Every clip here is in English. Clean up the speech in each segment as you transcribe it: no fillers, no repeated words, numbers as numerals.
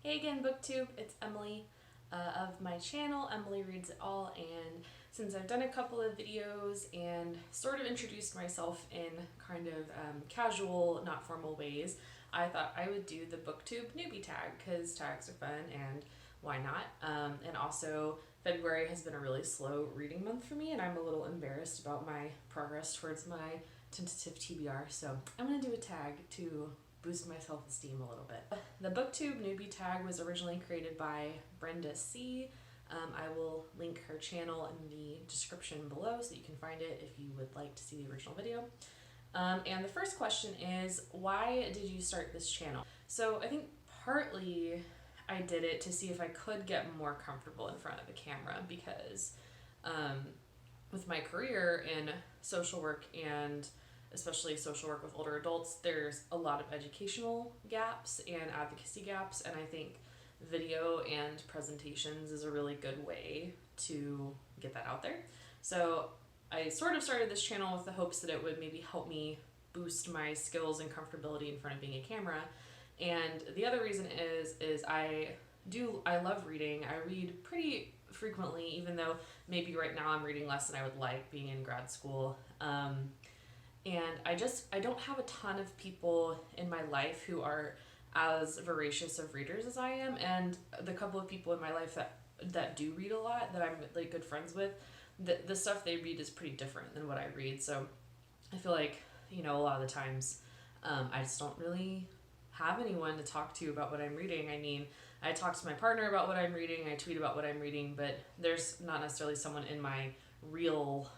Hey again, booktube, it's Emily of my channel, Emily Reads It All, and since I've done a couple of videos and sort of introduced myself in kind of casual, not formal ways, I thought I would do the booktube newbie tag because tags are fun and why not? And also February has been a really slow reading month for me and I'm a little embarrassed about my progress towards my tentative TBR, so I'm going to do a tag to boost my self-esteem a little bit. The booktube newbie tag was originally created by Brenda C. I will link her channel in the description below so you can find it if you would like to see the original video. And the first question is, why did you start this channel? So I think partly I did it to see if I could get more comfortable in front of the camera because with my career in social work and especially social work with older adults, there's a lot of educational gaps and advocacy gaps, and I think video and presentations is a really good way to get that out there. So I sort of started this channel with the hopes that it would maybe help me boost my skills and comfortability in front of being a camera. And the other reason is I love reading. I read pretty frequently, even though maybe right now I'm reading less than I would like being in grad school. And I don't have a ton of people in my life who are as voracious of readers as I am, and the couple of people in my life that do read a lot, that I'm like good friends with, the stuff they read is pretty different than what I read. So I feel like, a lot of the times I just don't really have anyone to talk to about what I'm reading. I mean, I talk to my partner about what I'm reading, I tweet about what I'm reading, but there's not necessarily someone in my real,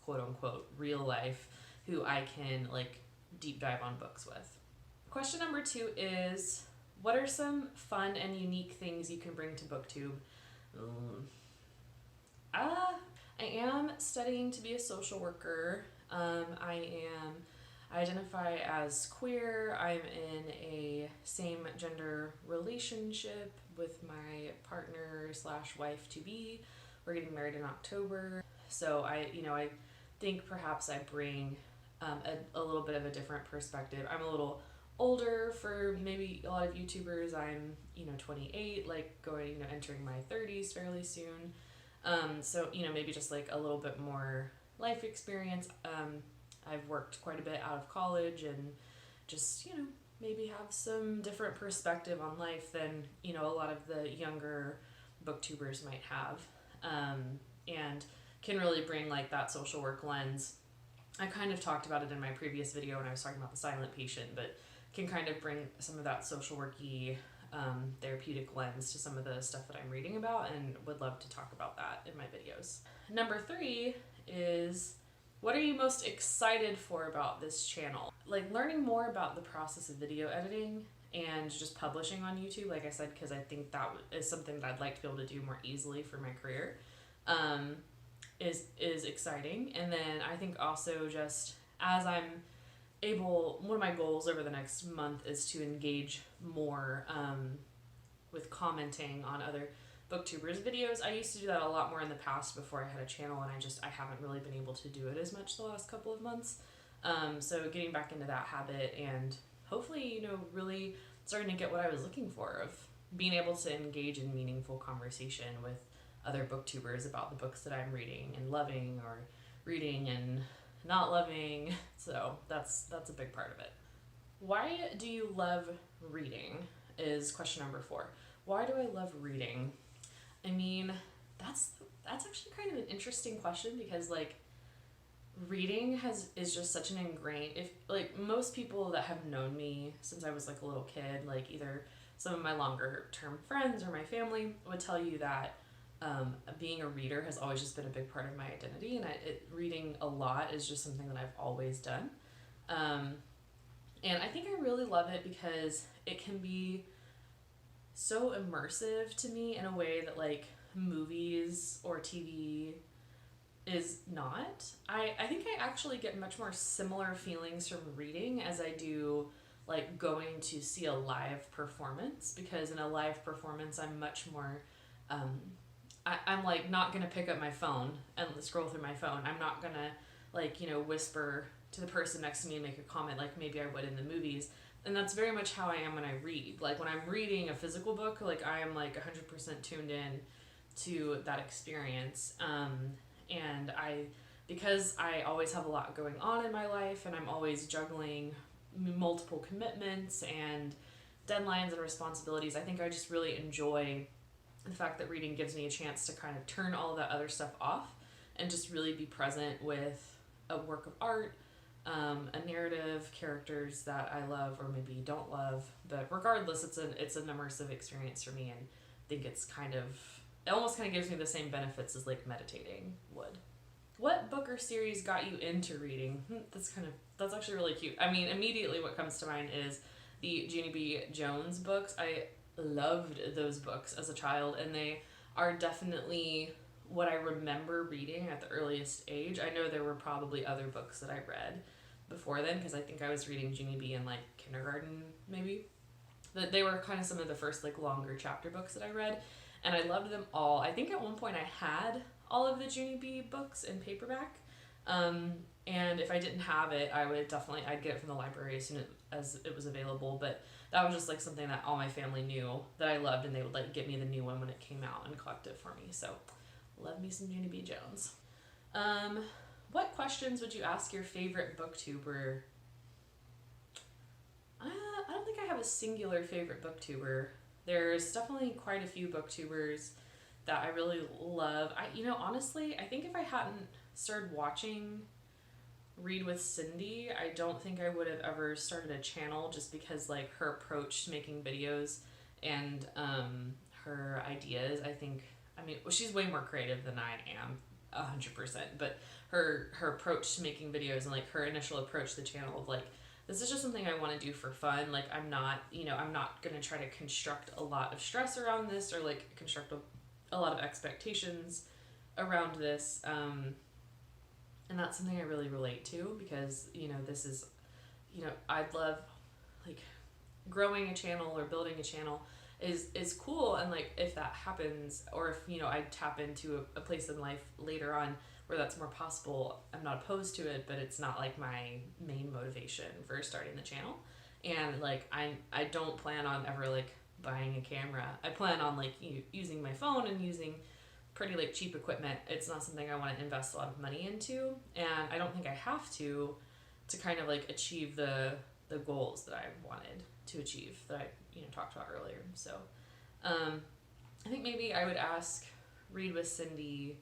quote unquote, real life who I can like deep dive on books with. Question number 2 is, what are some fun and unique things you can bring to booktube? I am studying to be a social worker. I identify as queer. I'm in a same gender relationship with my partner / wife to be. We're getting married in October. So I think perhaps I bring a little bit of a different perspective. I'm a little older for maybe a lot of YouTubers. I'm 28, like entering my 30s fairly soon. So maybe just like a little bit more life experience. I've worked quite a bit out of college and just maybe have some different perspective on life than a lot of the younger booktubers might have, and can really bring like that social work lens. I kind of talked about it in my previous video when I was talking about the silent patient, but can kind of bring some of that social worky therapeutic lens to some of the stuff that I'm reading about, and would love to talk about that in my videos. Number 3 is, what are you most excited for about this channel? Like learning more about the process of video editing and just publishing on YouTube, like I said, because I think that is something that I'd like to be able to do more easily for my career. Is exciting. And then I think also just as I'm able, one of my goals over the next month is to engage more with commenting on other booktubers videos. I used to do that a lot more in the past before I had a channel, and I haven't really been able to do it as much the last couple of months. So getting back into that habit and hopefully really starting to get what I was looking for, of being able to engage in meaningful conversation with other booktubers about the books that I'm reading and loving, or reading and not loving. So that's a big part of it. Why do you love reading is question number 4. Why do I love reading? I mean, that's actually kind of an interesting question, because like reading is just such an ingrained, if like most people that have known me since I was like a little kid, like either some of my longer term friends or my family would tell you that being a reader has always just been a big part of my identity, and reading a lot is just something that I've always done. And I think I really love it because it can be so immersive to me in a way that like movies or TV is not. I think I actually get much more similar feelings from reading as I do like going to see a live performance, because in a live performance I'm much more I'm like not gonna pick up my phone and scroll through my phone. I'm not gonna like whisper to the person next to me and make a comment like maybe I would in the movies. and that's very much how I am when I read. Like when I'm reading a physical book, like I am like 100% tuned in to that experience. And because I always have a lot going on in my life and I'm always juggling multiple commitments and deadlines and responsibilities, I think I just really enjoy the fact that reading gives me a chance to kind of turn all of that other stuff off and just really be present with a work of art, a narrative, characters that I love or maybe don't love. But regardless, it's an immersive experience for me, and I think it almost kind of gives me the same benefits as like meditating would. What book or series got you into reading? That's actually really cute. I mean, immediately what comes to mind is the Jeannie B. Jones books. I loved those books as a child, and they are definitely what I remember reading at the earliest age. I know there were probably other books that I read before then, because I think I was reading Jeannie B. in like kindergarten maybe. But they were kind of some of the first like longer chapter books that I read, and I loved them all. I think at one point I had all of the Jeannie B. books in paperback, and if I didn't have it, I'd get it from the library as soon as it was available. But that was just like something that all my family knew that I loved, and they would like get me the new one when it came out and collect it for me. So love me some Jeannie B. Jones. What questions would you ask your favorite booktuber? I don't think I have a singular favorite booktuber. There's definitely quite a few booktubers that I really love. Honestly, I think if I hadn't started watching Read with Cindy, I don't think I would have ever started a channel, just because like her approach to making videos and her ideas, she's way more creative than I am, 100%, but her approach to making videos and like her initial approach to the channel of like, this is just something I want to do for fun. Like I'm not going to try to construct a lot of stress around this or like construct a lot of expectations around this. And that's something I really relate to, because, this is, I'd love, like, growing a channel or building a channel is cool. And, like, if that happens, or if, I tap into a place in life later on where that's more possible, I'm not opposed to it, but it's not, like, my main motivation for starting the channel. And, like, I don't plan on ever, like, buying a camera. I plan on, like, using my phone and using pretty like cheap equipment. It's not something I want to invest a lot of money into, and I don't think I have to kind of like achieve the goals that I wanted to achieve that I talked about earlier. So I think maybe I would ask Read with Cindy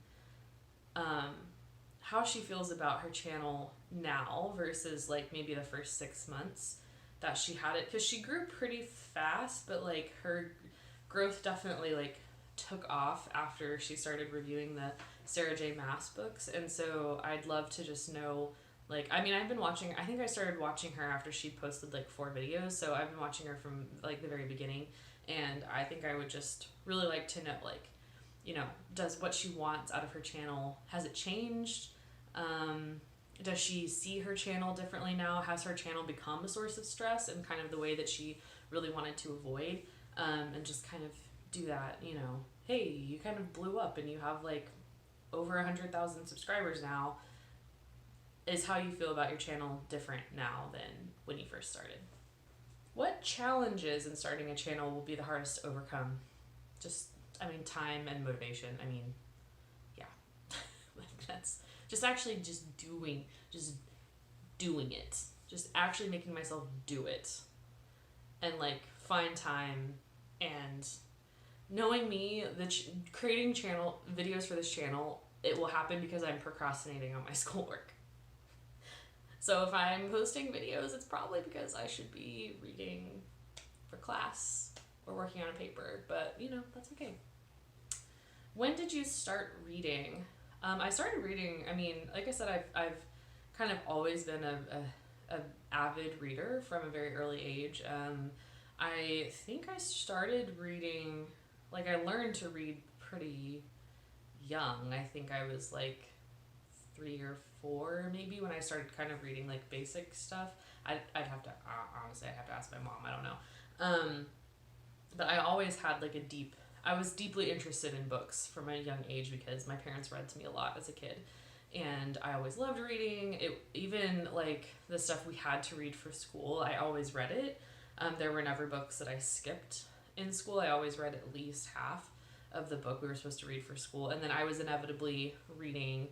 how she feels about her channel now versus like maybe the first 6 months that she had it, because she grew pretty fast, but like her growth definitely like took off after she started reviewing the Sarah J. Maas books. And so I'd love to just know, like, I think I started watching her after she posted like 4 videos, so I've been watching her from like the very beginning, and I think I would just really like to know, like, does what she wants out of her channel, has it changed? Does she see her channel differently now? Has her channel become a source of stress in kind of the way that she really wanted to avoid? And just kind of do that, hey, you kind of blew up and you have like over 100,000 subscribers now. Is how you feel about your channel different now than when you first started? What challenges in starting a channel will be the hardest to overcome? Time and motivation. Yeah. That's just actually doing it. Just actually making myself do it. And like find time, and knowing me, creating videos for this channel, it will happen because I'm procrastinating on my schoolwork. So if I'm posting videos, it's probably because I should be reading for class or working on a paper, but that's okay. When did you start reading? I started reading, like I said, I've kind of always been a avid reader from a very early age. I think I started reading, like I learned to read pretty young. I think I was like 3 or 4 maybe when I started kind of reading like basic stuff. I'd have to ask my mom, I don't know. But I always had like I was deeply interested in books from a young age because my parents read to me a lot as a kid. and I always loved reading. It, even like the stuff we had to read for school, I always read it. There were never books that I skipped in school. I always read at least half of the book we were supposed to read for school, and then I was inevitably reading,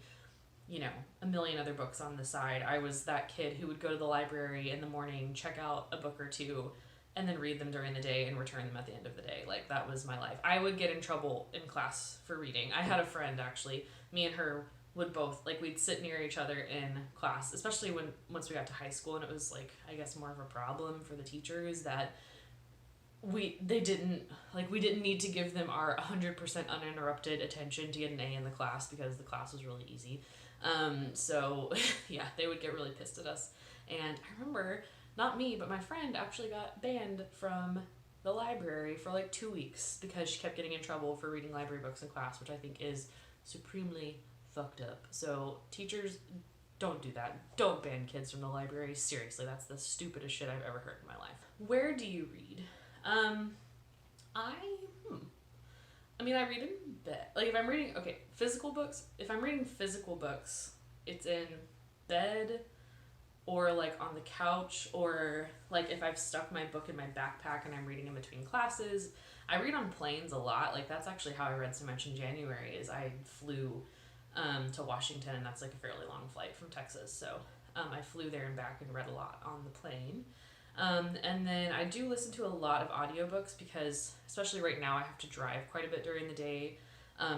you know, a million other books on the side. I was that kid who would go to the library in the morning, check out a book or two, and then read them during the day and return them at the end of the day. Like, that was my life. I would get in trouble in class for reading. I had a friend, actually, me and her would both, like, we'd sit near each other in class, especially once we got to high school, and it was, like, I guess more of a problem for the teachers that we didn't need to give them our 100% uninterrupted attention to get an A in the class, because the class was really easy. So yeah, they would get really pissed at us. And I remember, not me, but my friend actually got banned from the library for like 2 weeks because she kept getting in trouble for reading library books in class, which I think is supremely fucked up. So teachers, don't do that. Don't ban kids from the library. Seriously, that's the stupidest shit I've ever heard in my life. Where do you read? I mean, I read in bed. Like, if I'm reading, physical books, if I'm reading physical books, it's in bed or, like, on the couch, or, like, if I've stuck my book in my backpack and I'm reading in between classes. I read on planes a lot. Like, that's actually how I read so much in January, is I flew to Washington, and that's, like, a fairly long flight from Texas. So I flew there and back and read a lot on the plane. And then I do listen to a lot of audiobooks because, especially right now, I have to drive quite a bit during the day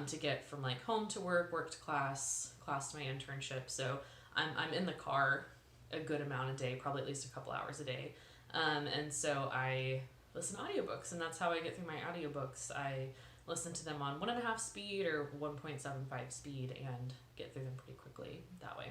to get from like home to work, work to class to my internship. So I'm in the car a good amount a day, probably at least a couple hours a day. And so I listen to audiobooks, and that's how I get through my audiobooks. I listen to them on 1.5 speed or 1.75 speed and get through them pretty quickly that way.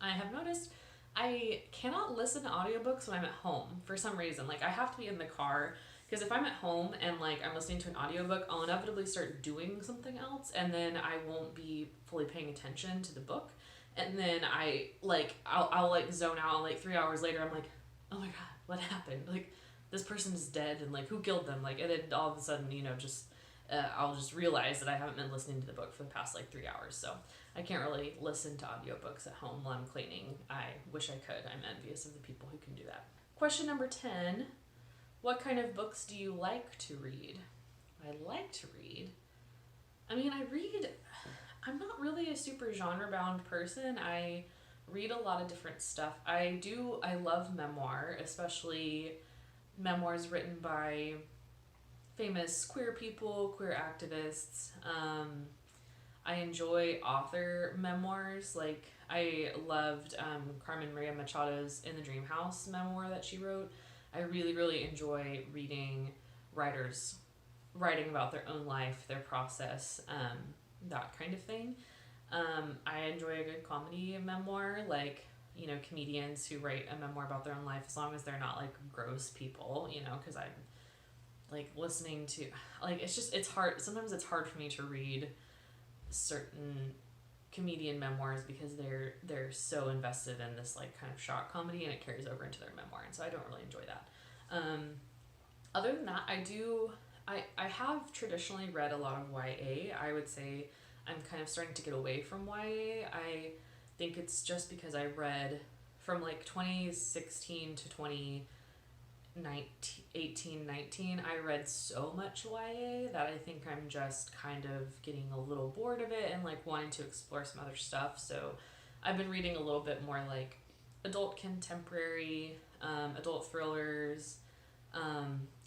I have noticed I cannot listen to audiobooks when I'm at home for some reason. Like, I have to be in the car, because if I'm at home and like I'm listening to an audiobook, I'll inevitably start doing something else, and then I won't be fully paying attention to the book. And then I'll like zone out, and like 3 hours later I'm like, oh my god, what happened? Like, this person's dead, and like, who killed them? Like, and then all of a sudden, you know, just I'll just realize that I haven't been listening to the book for the past like 3 hours. So I can't really listen to audiobooks at home while I'm cleaning. I wish I could. I'm envious of the people who can do that. Question number 10. What kind of books do you like to read? I like to read. I mean, I'm not really a super genre-bound person. I read a lot of different stuff. I love memoir, especially memoirs written by famous queer people, queer activists. I enjoy author memoirs. Like, I loved Carmen Maria Machado's In the Dream House memoir that she wrote. I really, really enjoy reading writers writing about their own life, their process, that kind of thing. I enjoy a good comedy memoir, like, you know, comedians who write a memoir about their own life, as long as they're not, like, gross people, you know, because I'm, like, listening to, like, it's hard, sometimes it's hard for me to read certain comedian memoirs because they're so invested in this, like, kind of shock comedy, and it carries over into their memoir, and so I don't really enjoy that. Other than that, I have traditionally read a lot of YA. I would say I'm kind of starting to get away from YA. I think it's just because I read from like 2016 to 2018-19, I read so much YA that I think I'm just kind of getting a little bored of it and like wanting to explore some other stuff. So I've been reading a little bit more like adult contemporary, adult thrillers,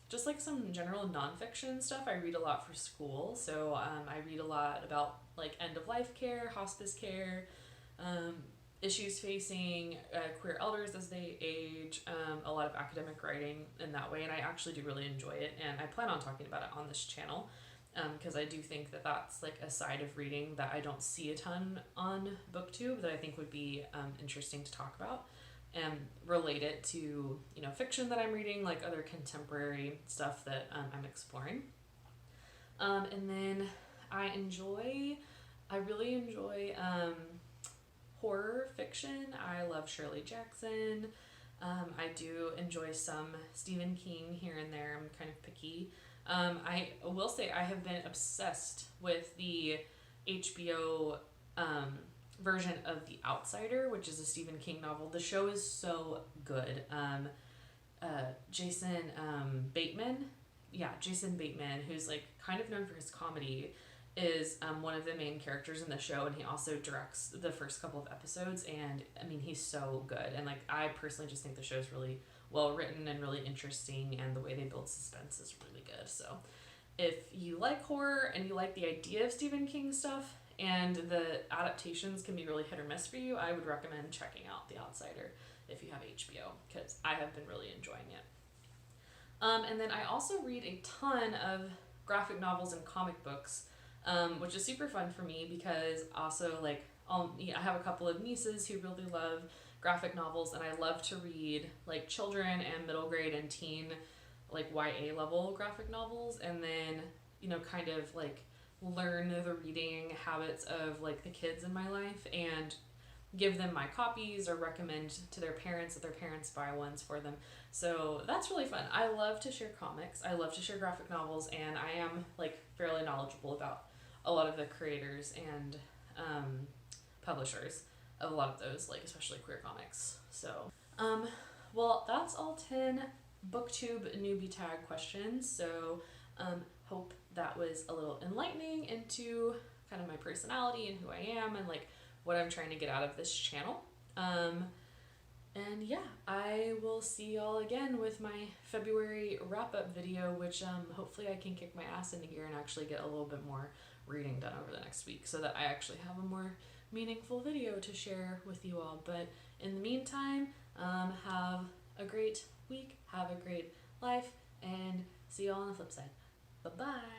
just like some general nonfiction stuff. I read a lot for school, so I read a lot about like end-of-life care, hospice care, issues facing queer elders as they age, a lot of academic writing in that way, and I actually do really enjoy it, and I plan on talking about it on this channel, because I do think that that's like a side of reading that I don't see a ton on booktube that I think would be interesting to talk about and relate it to, you know, fiction that I'm reading, like other contemporary stuff that I'm exploring. And then I really enjoy horror fiction. I love Shirley Jackson. I do enjoy some Stephen King here and there. I'm kind of picky. I will say I have been obsessed with the HBO version of The Outsider, which is a Stephen King novel. The show is so good. Jason Bateman, Jason Bateman, who's like kind of known for his comedy, is one of the main characters in the show, and he also directs the first couple of episodes. And I mean, he's so good, and like I personally just think the show's really well written and really interesting, and the way they build suspense is really good. So if you like horror and you like the idea of Stephen King stuff, and the adaptations can be really hit or miss for you, I would recommend checking out The Outsider if you have HBO, because I have been really enjoying it. And then I also read a ton of graphic novels and comic books, which is super fun for me because also like I have a couple of nieces who really love graphic novels, and I love to read like children and middle grade and teen like YA level graphic novels, and then kind of like learn the reading habits of like the kids in my life and give them my copies or recommend to their parents that their parents buy ones for them. So that's really fun. I love to share comics. I love to share graphic novels, and I am like fairly knowledgeable about a lot of the creators and publishers of a lot of those, like especially queer comics. So, well, that's all 10 booktube newbie tag questions. So, hope that was a little enlightening into kind of my personality and who I am and like what I'm trying to get out of this channel. And yeah, I will see y'all again with my February wrap-up video, which hopefully I can kick my ass into gear and actually get a little bit more reading done over the next week so that I actually have a more meaningful video to share with you all. But in the meantime, have a great week, have a great life, and see y'all on the flip side. Bye-bye!